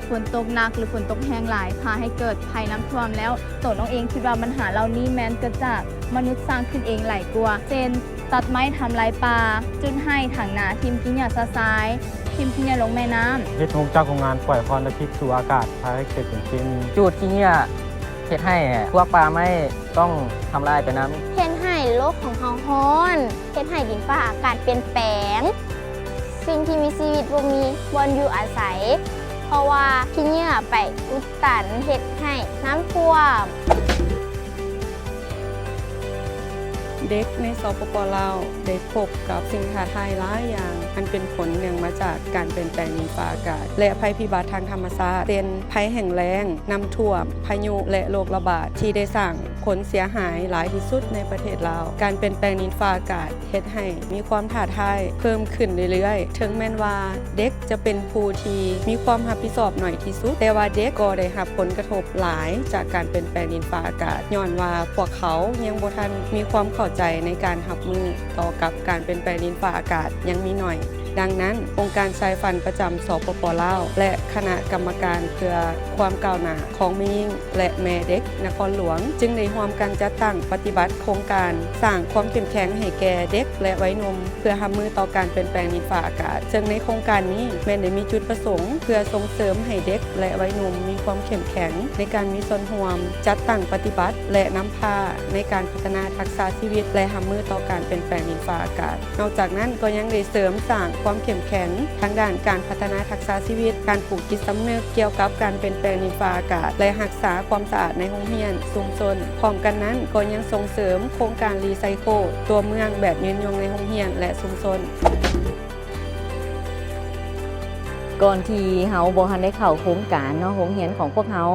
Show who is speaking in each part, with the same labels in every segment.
Speaker 1: ฝนตกหนักหรือฝนตกแห้งหลายพาให้เกิดภัยน้ำท่วมแล้วตัวน้องเองคิดว่าปัญหาเหล่านี้แม้นเกิดจากมนุษย์สร้างขึ้นเองหลายกว่าเช่นตัดไม้ทำลายป่าจุดให้ถังนาทิมทิ้งหญ้าซะซ้ายทิมทิ้งหญ้าลงแม่น้ำ
Speaker 2: เฮ็ดโรงจักรโรงงานปล่อยควันและพิษสู่อากาศพาให้เกิดเป็นเคมี
Speaker 3: จูดที่เนี่ยเฮ็ดให้พวกปลาไม่ต้องทำลายไปน้
Speaker 4: ำเฮ็ดให้โลกของเฮาร้อนเฮ็ดให้ดินฟ้าอากาศเปลี่ยนแปลงสิ่งที่มีชีวิตบ่มีบอนอยู่อาศัยเพราะว่าขี้เหงื่อไปอุดตันเฮ็ดให้น้ำท่วม
Speaker 5: เด็กในสปป.ลาวได้พบกับสิ่งท้าทายหลายอย่างอันเป็นผลเนื่องมาจากการเปลี่ยนแปลงดินฟ้าอากาศและภัยพิบัติทางธรรมชาติเป็นภัยแห้งแล้งน้ำท่วมพายุและโรคระบาดที่ได้สร้างผลเสียหายหลายที่สุดในประเทศลาวการเปลี่ยนแปลงดินฟ้าอากาศเฮ็ดให้มีความท้าทายเพิ่มขึ้นเรื่อยๆถึงแม้ว่าเด็กจะเป็นผู้ที่มีความรับผิดชอบหน่อยที่สุดแต่ว่าเด็กก็ได้รับผลกระทบหลายจากการเปลี่ยนแปลงดินฟ้าอากาศย้อนว่าพวกเขายังบ่ทันมีความเข้าใจในการรับมือต่อกับการเปลี่ยนแปลงดินฟ้าอากาศยังมีหน่อยดังนั้นองค์การชายฟันประจำสปป.ลาวและคณะกรรมการเพื่อความก้าวหน้าของแม่หญิงและแม่เด็กนครหลวงจึงได้ร่วมกันจัดตั้งปฏิบัติโครงการสร้างความเข้มแข็งให้แก่เด็กและวัยหนุ่มเพื่อรับมือต่อการเปลี่ยนแปลงดินฟ้าอากาศซึ่งในโครงการนี้แม่ได้มีจุดประสงค์เพื่อส่งเสริมให้เด็กและวัยหนุ่มมีความเข้มแข็งในการมีส่วนร่วมจัดตั้งปฏิบัติและนำพาในการพัฒนาทักษะชีวิตและรับมือต่อการเปลี่ยนแปลงดินฟ้าอากาศนอกจากนั้นก็ยังได้เสริมสร้างความเข้มแข็งทางด้านการพัฒนาทักษะชีวิตการปลูกจิตสำนึกเกี่ยวกับการเปลี่ยนแปลงดินฟ้าอากาศและรักษาความสะอาดในโรงเรียนชุมชนพร้อมกันนั้นก็ยังส่งเสริมโครงการรีไซเคิลตัวเมืองแบบยืนยงในโรงเรียนและชุมชน
Speaker 6: ก่อนที่เฮาบ่ทันได้เข้าโครงการเนาะโรงเรียนของพวกเฮา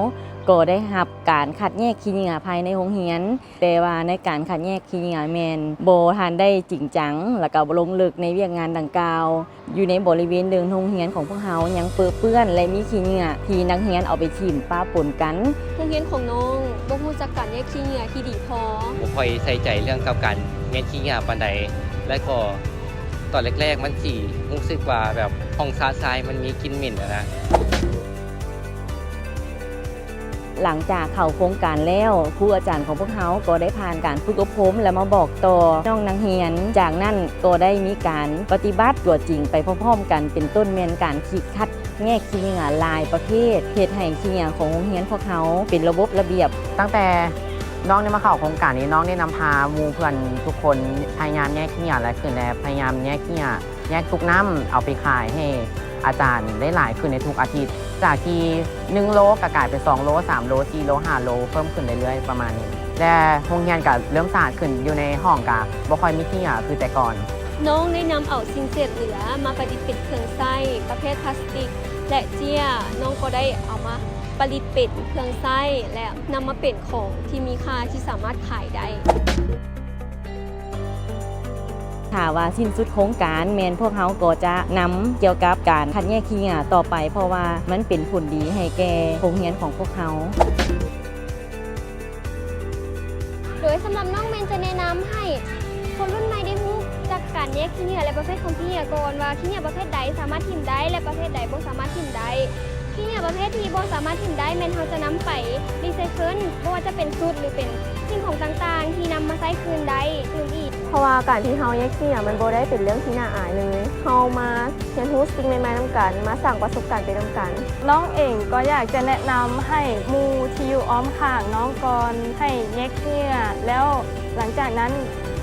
Speaker 6: ก็ได้รับการคัดแยกขี้เหงื่อภายในโรงเรียนแต่ว่าในการคัดแยกขี้เหงื่อแม่นบ่ทันได้จริงจังแล้วก็บ่ลงลึกในเวียกงานดังกล่าวอยู่ในบริเวณเดินโรงเรียนของพวกเฮายังเปื้อนและมีขี้เหงื่อที่นักเรียนเอาไปทิ่มปะปนกัน
Speaker 7: โรงเรียนของน้องบ่ฮู้จักการแยกขี้เหงื่อที่ดีพอ
Speaker 8: บ่ค่อยใส่ใจเรื่องกับการแยกขี้เหงื่อปานใดและก็ตอนแรกๆมันสิรู้สึกว่าแบบห้องซาทรายมันมีกลิ่นเหม็นนะ
Speaker 6: หลังจากเข้าโครงการแล้วครูอาจารย์ของพวกเขาก็ได้ผ่านการฝึกอบรมและมาบอกต่อน้องนักเรียนจากนั้นก็ได้มีการปฏิบัติตัวจริงไปพร้อมๆกันเป็นต้นแม่นการคิดคัดแยกขี้เหงื่อหลายประเภทเฮ็ดให้ขี้เหงื่อของโรงเรียนพวกเขาเป็นระบบระเบียบ
Speaker 3: ตั้งแต่น้องได้มาเข้าโครงการนี้น้องได้นำพาหมู่เพื่อนทุกคนพยายามแยกขี้เหงื่อและขึ้นและพยายามแยกขี้เหงื่อแยกทุกน้ำเอาไปขายให้อาจารย์ได้หลายขึ้นในทุกอาทิตย์จากที่1โลก็กลายเป็น2โล3โล4โล5โลเพิ่มขึ้นเรื่อยๆประมาณนี้และโรงเรียนก็เริ่มสะอาดขึ้นอยู่ในห้องก็บ่ค่อยมีขี้เหงื่อคือแต่ก่อน
Speaker 7: น้องได้นำเอาสิ่งเศษเหลือมาประดิษฐ์เป็นเครื่องใช้ประเภทพลาสติกและเจี้ยน้องก็ได้เอามาผลิตเป็นเครื่องใช้และนำมาเป็นของที่มีค่าที่สามารถขายได้
Speaker 6: ถ้าว่าสิ้นสุดโครงการแมนพวกเขาก็จะนำเกี่ยวกับการคัดแยกขี้เหงื่อต่อไปเพราะว่ามันเป็นผลดีให้แก่โรงเรียนของพวกเขา
Speaker 4: โดยสำหรับน้องแมนจะแนะนำให้คนรุ่นใหม่ได้รู้จักการแยกขี้เหงื่อและประเภทของขี้เหงื่อก่อนว่าขี้เหงื่อประเภทใดสามารถทิ่มได้และประเภทใดบ่สามารถทิ่มได้ขี้เหงื่อประเภทที่บ่สามารถทิ่มได้แมนเขาจะนำไปรีไซเคิลบ่ว่าจะเป็นชุดหรือเป็นสิ่งของต่างๆที่นำมาใช้คืนได้คืนอีก
Speaker 9: เพราะว่าการที่เฮาแยกขี้เหงื่อมันบ่ได้เป็นเรื่องที่น่าอายเลยเฮามาเรียนรู้สิ่งใหม่ๆนำกันมาสร้างประสบการณ์ไปนำกัน
Speaker 1: น้องเองก็อยากจะแนะนำให้หมู่ที่อยู่อ้อมข้างน้องก่อนให้แยกขี้เหงื่อแล้วหลังจากนั้น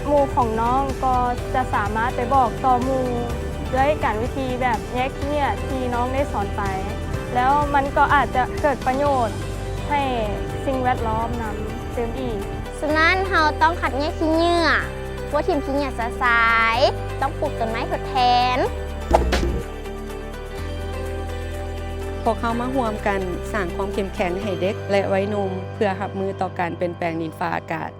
Speaker 1: หมู่ของน้องก็จะสามารถไปบอกต่อหมู่ด้วยการวิธีแบบแยกขี้เหงื่อที่น้องได้สอนไปแล้วมันก็อาจจะเกิดประโยชน์ให้สิ่งแวดล้อมนำเติมอีก
Speaker 4: ฉะนั้นเราต้องคัดแยกขี้เหงื่อว่าทิ่มขี้เหงื่อซะซ้ายต้องปลูกต้นไม้ทดแทน
Speaker 5: พวกเขามาร่วมกันสร้างความเข้มแข็งให้เด็กและวัยหนุ่มเพื่อรับมือต่อการเปลี่ยนแปลงดินฟ้าอากาศ